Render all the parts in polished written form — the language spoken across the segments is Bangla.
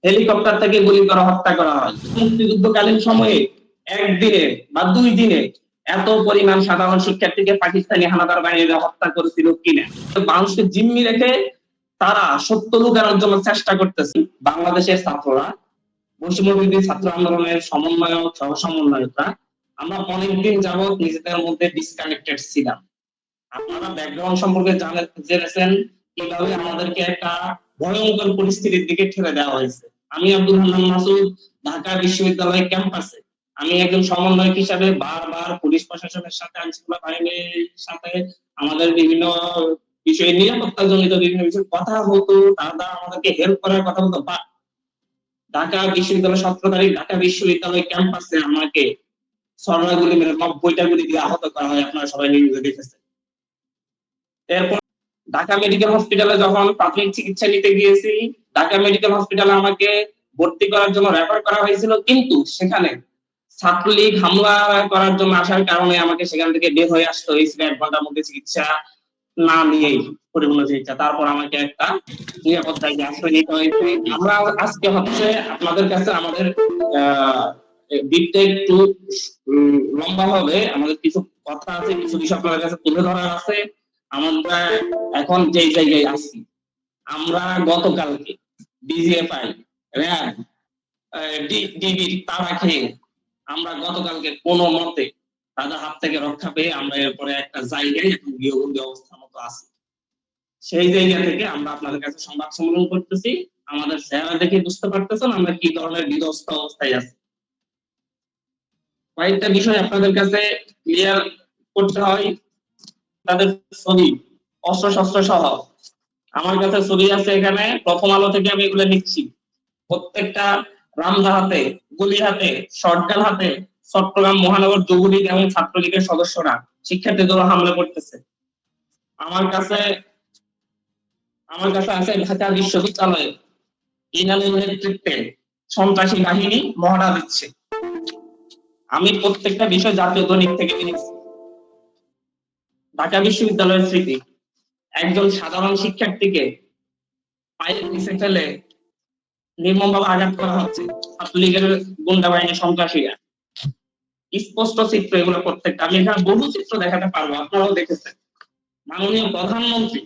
হেলিকপ্টার থেকে গুলি করে হত্যা করা হয়। মুক্তিযুদ্ধকালীন সময়ে একদিনে বা ২ দিনে এত পরিমাণ সাধারণ শিক্ষার্থীকে পাকিস্তানি হানাদার বাহিনীরা হত্যা করেছিল কিনা। মানুষকে জিম্মি রেখে তারা সত্য লুকানোর জন্য চেষ্টা করতেছে। বাংলাদেশের ছাত্ররা, বৈষম্যবিরোধী ছাত্র আন্দোলনের সমন্বয়ক সহ সমন্বয়করা আমরা অনেকদিন যাবৎ নিজেদের মধ্যে ডিসকানেক্টেড ছিলাম। আপনারা ব্যাকগ্রাউন্ড সম্পর্কে জেনেছেন কিভাবে আমাদেরকে একটা ভয়ঙ্কর পরিস্থিতির দিকে ঠেলে দেওয়া হয়েছে। আমি আব্দুল হান্নান মাসুদ ঢাকা বিশ্ববিদ্যালয় ক্যাম্পাসে আমি একজন সমন্বয়ক হিসাবে বারবার পুলিশ প্রশাসনের সাথে, আইনশৃঙ্খলা বাহিনীর সাথে আমাদের বিভিন্ন বিষয়ে নিরাপত্তা জনিত বিভিন্ন বিষয়ে কথা হতো, তারা আমাদেরকে হেল্প করার কথা বলতো। বা ঢাকা বিশ্ববিদ্যালয় 17 তারিখ ঢাকা বিশ্ববিদ্যালয় ক্যাম্পাসে আমাকে সরলা গুলি মেরে 90টা গুলি দিয়ে আহত করা হয়, আপনারা সবাই নিউজে দেখেছেন। এরপর ঢাকা মেডিকেল হসপিটালে যখন প্রাথমিক চিকিৎসা নিতে গিয়েছি, ঢাকা মেডিকেল হসপিটালে আমাকে ভর্তি করার জন্য রেফার করা হয়েছিল, কিন্তু সেখানে ছাত্রলীগ হামলা করার জন্য আসার কারণে আমাকে সেখান থেকে বের হয়ে আসতে হয়েছিল 1 ঘন্টার মধ্যে চিকিৎসা না নিয়েই, পরিপূর্ণ চিকিৎসা। তারপর আমাকে একটা নিরাপদ জায়গায় আশ্রয় নিতে হয়েছে। আমরা আজকে হচ্ছে আপনাদের কাছে আমাদের দিকটা একটু লম্বা হবে, আমাদের কিছু কথা আছে, কিছু বিষয় আপনাদের কাছে তুলে ধরার আছে। আমরা এখন যে জায়গায় আছি, আমরা গতকালকে ডিজিএফআই, র্যাব, ডিবি তারা খেয়ে আমরা গতকালকে কোনো মতে তাদের হাত থেকে রক্ষা পেয়ে আমরা এরপরে একটা জায়গায় এখন গৃহবন্দী অবস্থার মতো আছি। সেই জায়গা থেকে আমরা আপনাদের কাছে সংবাদ সম্মেলন করতেছি। আমাদের চেহারা দেখে বুঝতে পারতেছেন আমরা কি ধরনের বিধ্বস্ত অবস্থায় আছি। কয়েকটা বিষয় আপনাদের কাছে ক্লিয়ার করতে হয়। তাদের ছবি, অস্ত্র শস্ত্র সহ আমার কাছে ছবি আছে, এখানে প্রথম আলো থেকে আমি এগুলো নিচ্ছি। প্রত্যেকটা রামদা হাতে, গুলি হাতে, শটগান হাতে চট্টগ্রাম মহানগর যুবলীগ এবং ছাত্রলীগের সদস্যরা শিক্ষার্থীদের হামলা করতেছে। আমার কাছে আছে ঢাকা বিশ্ববিদ্যালয়ে ইনামের নেতৃত্বে সন্ত্রাসী বাহিনী মহড়া দিচ্ছে। আমি প্রত্যেকটা বিষয় জাতীয় দৈনিক থেকে নিয়েছি। ঢাকা বিশ্ববিদ্যালয়ের স্মৃতি, একজন সাধারণ শিক্ষার্থীকে পায়ের নিচে ফেলে নির্মমভাবে আঘাত করা হচ্ছে ছাত্রলীগের গুন্ডা বাহিনীর সন্ত্রাসীরা। স্পষ্ট চিত্র এগুলো প্রত্যেকটা, আমি এখানে বহু চিত্র দেখাতে পারবো, আপনারাও দেখেছেন। মাননীয় প্রধানমন্ত্রী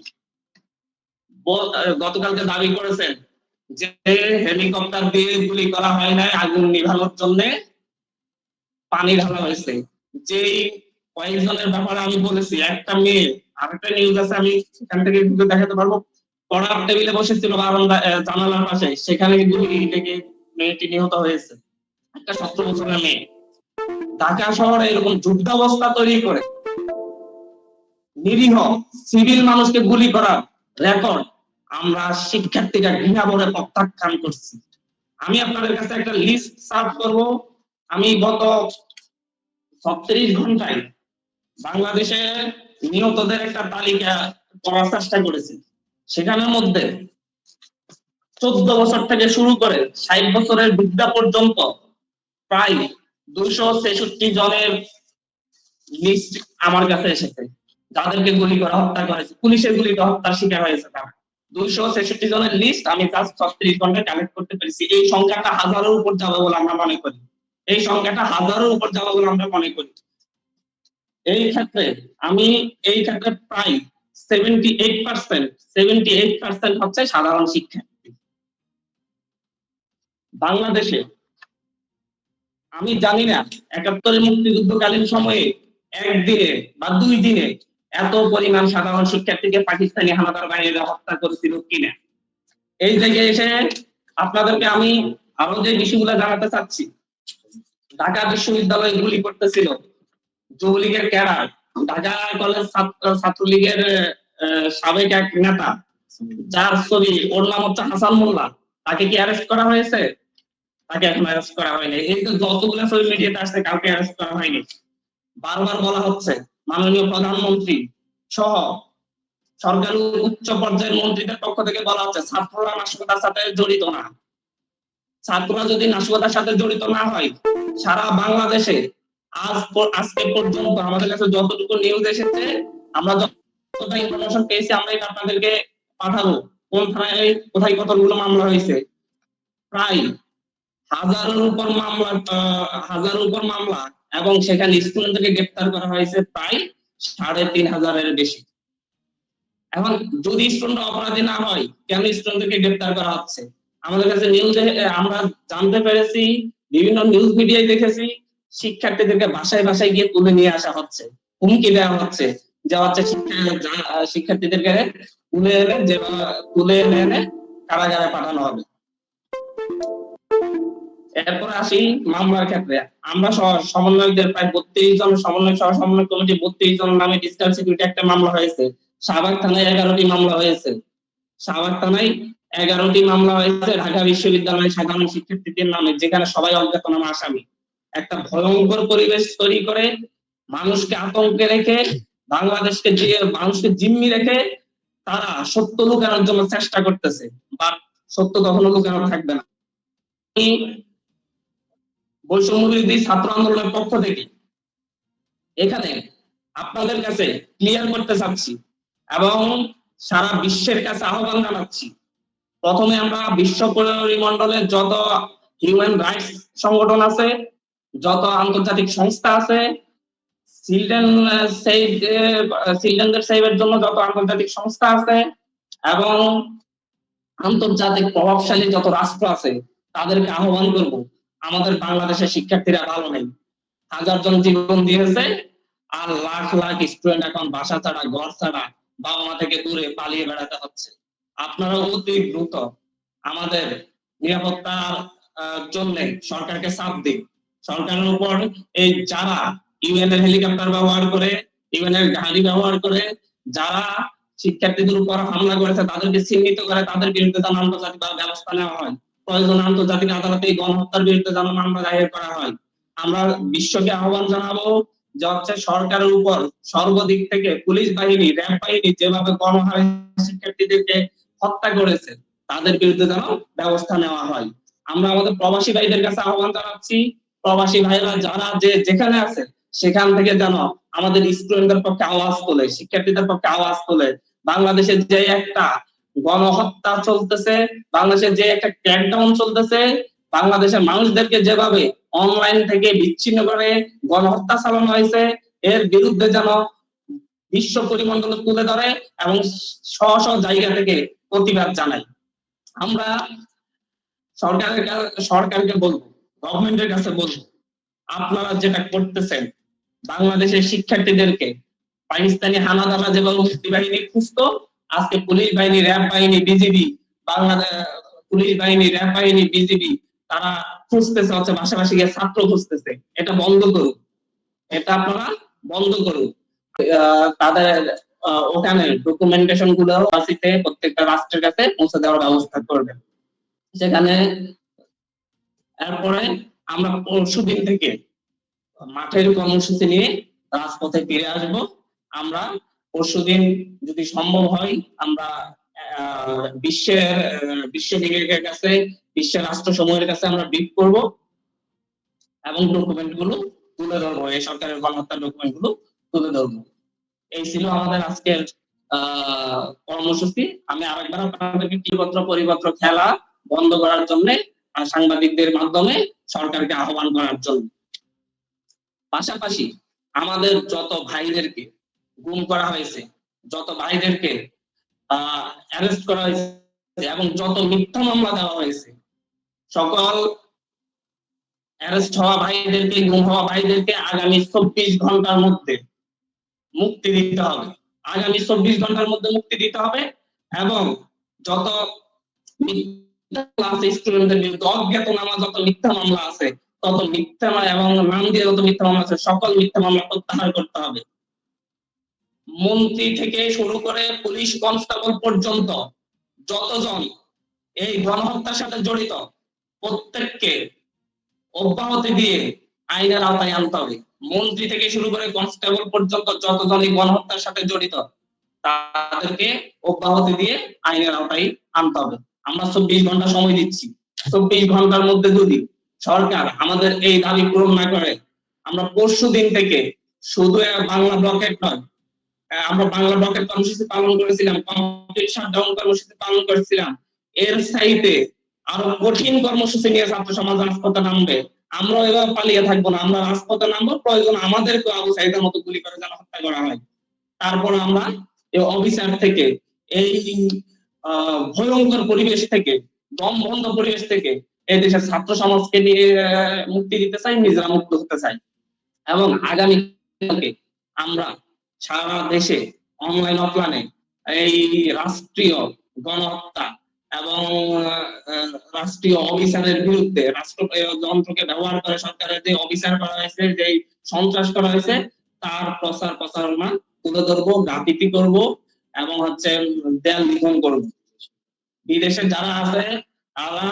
গতকালকে দাবি করেছেন যে হেলিকপ্টার দিয়ে গুলি করা হয় নাই, আগুন নিভানোর জন্য পানি ঢালা হয়েছে। যেই কয়েকজনের ব্যাপারে আমি বলেছি, একটা মেয়ে, আরেকটা নিউজ আছে আমি সেখান থেকে কিন্তু দেখাতে পারবো, পড়ার টেবিলে বসেছিল বারান্দা জানালার পাশে, সেখানে গুলি লেগে মেয়েটি নিহত হয়েছে, একটা 17 বছরের মেয়ে। ঢাকা শহরে এরকম যুদ্ধাবস্থা তৈরি করে নিরীহ সিভিল মানুষকে গুলি করার রেকর্ড আমরা শিক্ষার্থীরা ঘৃণা ভরে প্রত্যাখ্যান করছি। আমি আপনাদের কাছে একটা লিস্ট সার্ভ করব। আমি গত 36 ঘন্টায় বাংলাদেশে নিহতদের একটা তালিকা করার চেষ্টা করেছি। সেখানের মধ্যে 14 বছর থেকে শুরু করে 60 বছরের বৃদ্ধা পর্যন্ত প্রায় 266 জনের লিস্ট আমার কাছে এসেছে, যাদেরকে গুলি করে হত্যা করেছে, পুলিশের গুলিতে হত্যার শিকার হয়েছে তারা। 266 জনের লিস্ট আমি জাস্ট 36 ঘন্টায় কালেক্ট করতে পেরেছি। এই সংখ্যাটা হাজারের উপর যাবে বলে আমরা মনে করি। এই সংখ্যাটা হাজারের উপর যাবে বলে আমরা মনে করি। এই ক্ষেত্রে প্রায় 78% হচ্ছে সাধারণ শিক্ষার্থী। বাংলাদেশে আমি জানি না 71 মুক্তিযুদ্ধকালীন সময়ে একদিনে বা 2 দিনে এত পরিমাণ সাধারণ শিক্ষার্থীকে পাকিস্তানি হানাদার বাহিনীরা হত্যা করেছিল কিনা। এই জায়গায় এসে আপনাদেরকে আমি আরো যে বিষয়গুলো জানাতে চাচ্ছি, ঢাকা বিশ্ববিদ্যালয়ে গুলি করতেছিল যুবলীগের ক্যাডার, ঢাকা কলেজ ছাত্রলীগের সাবেক এক নেতা, যার ছবি, ওর নাম হচ্ছে হাসান মোল্লা। তাকে কি অ্যারেস্ট করা হয়েছে? তাকে এখন অ্যারেস্ট করা হয়নি। এই তো যতগুলো সোশ্যাল মিডিয়াতে আসছে, কাউকে অ্যারেস্ট করা হয়নি। বারবার বলা হচ্ছে মাননীয় প্রধানমন্ত্রী সহ সরকারি উচ্চ পর্যায়ের মন্ত্রীদের পক্ষ থেকে বলা হচ্ছে ছাত্ররা নাশকতার সাথে জড়িত না। ছাত্ররা যদি নাশকতার সাথে জড়িত না হয়, সারা বাংলাদেশে আজকে পর্যন্ত আমাদের কাছে যতটুকু নিউজ এসেছে, আমরা যতটা ইনফরমেশন পেয়েছি আমরা এটা আপনাদেরকে পাঠাবো। কোন থানায় কোথায় কতগুলো মামলা হয়েছে, প্রায় হাজারের উপর মামলা এবং সেখানে স্টুডেন্টকে গ্রেপ্তার করা হয়েছে প্রায় ৩,৫০০-এর বেশি। এখন যদি স্টুডেন্ট অপরাধী না হয়, কেন স্টুডেন্টকে গ্রেপ্তার করা হচ্ছে? আমাদের কাছে নিউজে আমরা জানতে পেরেছি, বিভিন্ন নিউজ মিডিয়ায় দেখেছি, শিক্ষার্থীদেরকে বাসায় বাসায় গিয়ে তুলে নিয়ে আসা হচ্ছে, হুমকি দেওয়া হচ্ছে যে হচ্ছে শিক্ষার্থীদেরকে তুলে এনে কারাগারে পাঠানো হবে। এরপর আসি মামলার ক্ষেত্রে। আমরা সমন্বয়কদের প্রায় 32 জন সমন্বয় সহ সমন্বয় কমিটি 32 জন নামে ডিজিটাল সিকিউরিটি একটা মামলা হয়েছে। শাহবাগ থানায় 11টি মামলা হয়েছে। শাহবাগ থানায় 11টি মামলা হয়েছে ঢাকা বিশ্ববিদ্যালয়ের সাধারণ শিক্ষার্থীদের নামে, যেখানে সবাই অজ্ঞাতনামা আসামি। একটা ভয়ঙ্কর পরিবেশ তৈরি করে মানুষকে আতঙ্কে রেখে মানুষকে জিম্মি রেখে তারা সত্য লুকানোর জন্য চেষ্টা করতেছে, বাট সত্য কখনো লুকানো থাকবে না। বৈষম্য বিরোধী ছাত্র আন্দোলনের পক্ষ থেকে এখানে আপনাদের কাছে ক্লিয়ার করতে চাচ্ছি এবং সারা বিশ্বের কাছে আহ্বান জানাচ্ছি। প্রথমে আমরা বিশ্ব পরিমণ্ডলের যত হিউম্যান রাইটস সংগঠন আছে, যত আন্তর্জাতিক সংস্থা আছে, চিলড্রেনদের সেভের জন্য যত আন্তর্জাতিক সংস্থা আছে এবং আন্তর্জাতিক প্রভাবশালী যত রাষ্ট্র আছে, তাদেরকে আহ্বান করব, আমাদের বাংলাদেশের শিক্ষার্থীরা ভালো নেই। 1000 জন জীবন দিয়েছে, আর লাখ লাখ স্টুডেন্ট এখন বাসা ছাড়া, ঘর ছাড়া, বাবা মা থেকে দূরে পালিয়ে বেড়াতে হচ্ছে। আপনারা অতি দ্রুত আমাদের নিরাপত্তার জন্য সরকারকে চাপ দিন। সরকারের উপর এই যারা ইউএন এর হেলিকপ্টার ব্যবহার করে, ইউএন এর গাড়ি ব্যবহার করে যারা শিক্ষার্থীদের উপর হামলা করেছে, তাদেরকে চিহ্নিত করে তাদের বিরুদ্ধে যেন আন্তর্জাতিক ব্যবস্থা নেওয়া হয়। প্রয়োজন আন্তর্জাতিক আদালতে এই গণহত্যার বিরুদ্ধে যেন মামলা দায়ের করা হয়। আমরা বিশ্বকে আহ্বান জানাবো যে হচ্ছে সরকারের উপর সর্বদিক থেকে পুলিশ বাহিনী, র্যাব বাহিনী যেভাবে গণহারে শিক্ষার্থীদেরকে হত্যা করেছে, তাদের বিরুদ্ধে যেন ব্যবস্থা নেওয়া হয়। আমরা আমাদের প্রবাসী ভাইদের কাছে আহ্বান জানাচ্ছি, প্রবাসী ভাইরা যারা যেখানে আছে সেখান থেকে যেন আমাদের স্টুডেন্টদের পক্ষে আওয়াজ তোলে, শিক্ষার্থীদের পক্ষে আওয়াজ তোলে। বাংলাদেশের যে একটা গণহত্যা চলতেছে, বাংলাদেশের যে একটা ক্র্যাকডাউন চলতেছে, বাংলাদেশের মানুষদেরকে যেভাবে অনলাইন থেকে বিচ্ছিন্ন করে গণহত্যা চালানো হয়েছে, এর বিরুদ্ধে যেন বিশ্ব পরিমণ্ডল তুলে ধরে এবং স্ব জায়গা থেকে প্রতিবাদ জানাই। আমরা সরকারকে বলবো, গভর্নমেন্টের কাছে বলবো, আপনারা যেটা করতেছেন বাংলাদেশের শিক্ষার্থীদেরকে পাকিস্তানি হানাদাররা যেভাবে মুক্তি বাহিনী খুঁজতো, আজকে পুলিশ বাহিনী, র্যাব বাহিনী, বিজিবি, বাংলাদেশ পুলিশ বাহিনী, র্যাব বাহিনী, বিজিবি তারা খুঁজতেছে হচ্ছে পাশাপাশি গিয়ে ছাত্র খুঁজতেছে। এটা বন্ধ করুন, এটা আপনারা বন্ধ করুন। তাদের ওখানে ডকুমেন্টেশন গুলো আসিতে প্রত্যেকটা রাষ্ট্রের কাছে পৌঁছে দেওয়ার ব্যবস্থা করবেন সেখানে। এরপরে আমরা পরশুদিন থেকে মাঠের কর্মসূচি নিয়ে রাজপথে ফিরে আসব। আমরা পরশুদিন যদি সম্ভব হয় আমরা বিশ্ববিজ্ঞানের কাছে, বিশ্বের রাষ্ট্রসমূহের কাছে আমরা ব্রিফ করব এবং ডকুমেন্ট গুলো তুলে ধরবো, এই সরকারের গণহত্যার ডকুমেন্ট গুলো তুলে ধরবো। এই ছিল আমাদের আজকের কর্মসূচি। আমি আরেকবার আপনাদেরকে পরিপত্র খেলা বন্ধ করার জন্য সাংবাদিকদের মাধ্যমে সরকারকে আহ্বান করার জন্য। পাশাপাশি আমাদের যত ভাইদেরকে গুম করা হয়েছে, যত ভাইদেরকে অ্যারেস্ট করা হয়েছে এবং যত মিথ্যা মামলা দেওয়া হয়েছে, সকল অ্যারেস্ট হওয়া ভাইদেরকে, গুম হওয়া ভাইদেরকে আগামী 24 ঘন্টার মধ্যে মুক্তি দিতে হবে। আগামী 24 ঘন্টার মধ্যে মুক্তি দিতে হবে এবং যত স্টুডেন্টদের বিরুদ্ধে অজ্ঞাতনামা যত মিথ্যা মামলা আছে, তত মিথ্যা এবং নাম দিয়ে যত মিথ্যা মামলা আছে, সকল মিথ্যা মামলা প্রত্যাহার করতে হবে। মন্ত্রী থেকে শুরু করে পুলিশ কনস্টেবল পর্যন্ত যতজন এই গণহত্যার সাথে জড়িত, প্রত্যেককে অব্যাহতি দিয়ে আইনের আওতায় আনতে হবে। মন্ত্রী থেকে শুরু করে কনস্টেবল পর্যন্ত যতজন এই গণহত্যার সাথে জড়িত, তাদেরকে অব্যাহতি দিয়ে আইনের আওতায় আনতে হবে। আমরা 24 ঘন্টা সময় দিচ্ছি। 24 ঘন্টার মধ্যে যদি সরকার আমাদের এই দাবি পূরণ না করে, আমরা পরশুদিন থেকে শুধু বাংলা ব্লকেট নয়, আমরা বাংলা ব্লকেট কর্মসূচি পালন করেছিলাম, কমপ্লিট শাটডাউন কর্মসূচি পালন করেছিলাম, এর সাইতে আরো কঠিন কর্মসূচি নিয়ে ছাত্র সমাজ রাজপথে নামবে, আমরা এভাবে পালিয়ে থাকবো না, আমরা রাজপথে নামবো, প্রয়োজন আমাদেরকে আবু সাইদের মতো গুলি করে যেন হত্যা করা হয়। তারপর আমরা এই অবিচার থেকে, এই ভয়ঙ্কর পরিবেশ থেকে, দমবন্ধ পরিবেশ থেকে এই দেশের ছাত্র সমাজকে নিয়ে মুক্তি দিতে চাই, নিজেরা মুক্ত হতে চাই। এবং আগামী আমরা সারা দেশে অনলাইন অফলাইনে এই রাষ্ট্রীয় গণহত্যা এবং রাষ্ট্রীয় অবিচারের বিরুদ্ধে, রাষ্ট্র যন্ত্রকে ব্যবহার করে সরকারের যে অবিচার করা হয়েছে, যে সন্ত্রাস করা হয়েছে, তার প্রচার প্রচারণা তুলে ধরবো, গ্রাফিতি করব এবং দেয়াল লিখন করব। বিদেশে যারা আছে তারা